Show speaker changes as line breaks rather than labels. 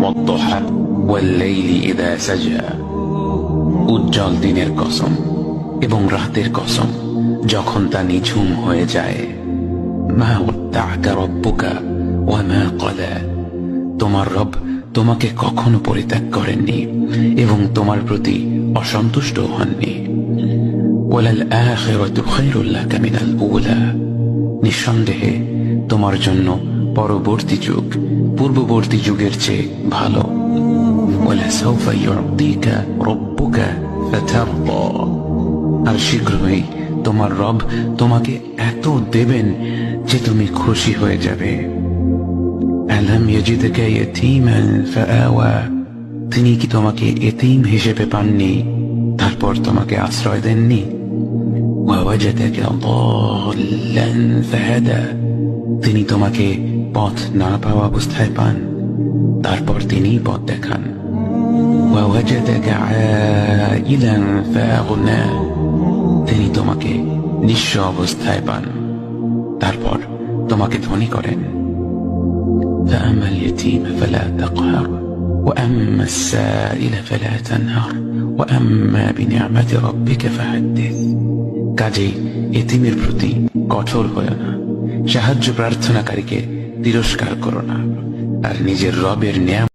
ওয়াদ-দুহা ওয়াল-লাইলি ইযা সাজা, উজ্জ্বল দিনের কসম এবং রাতের কসম যখন তা নিঝুম হয়ে যায়। মা ওয়াদ্দা'আকা রাব্বুকা ওয়া মা ক্বালা, তোমার রব তোমাকে কখনো পরিত্যাগ করেননি এবং তোমার প্রতি অসন্তুষ্ট হননি। ওয়ালাল আখিরাতু খায়রুল লাকা মিনাল উলা, নিঃসন্দেহে তোমার জন্য পরবর্তী যুগ পূর্ববর্তী যুগের চেয়ে ভালো। ওয়ালাসাউফা ইউ'তিকা রাব্বুকা ফাতারদা, আর শীঘ্রই তোমার রব তোমাকে এত দেবেন যে তুমি খুশি হয়ে যাবে। আলাম ইয়াজিদকা ইয়াতীমান ফাআওয়া, তিনি কি তোমাকে এতিম হিসেবে পাননি তারপর তোমাকে আশ্রয় দেননি? ওয়াওয়াজাদাকা দাল্লান ফাহাদা, তিনি তোমাকে পথ না পাওয়া অবস্থায় পান তারপর তিনি পথ দেখান। ওয়াওয়াজাদাকা আইলান ফাআগনা, তিনি তোমাকে নিঃস্ব অবস্থায় পান তারপর তোমাকে ধনী করেন। فأما اليتيم فلا تقهر وأما السائل فلا تنهر وأما بنعمة ربك فحدث, কাজেই এতিমের প্রতি কঠোর হয়ো না, সাহায্য প্রার্থনাকারীকে তিরস্কার করো না, আর নিজের রবের নিয়ামত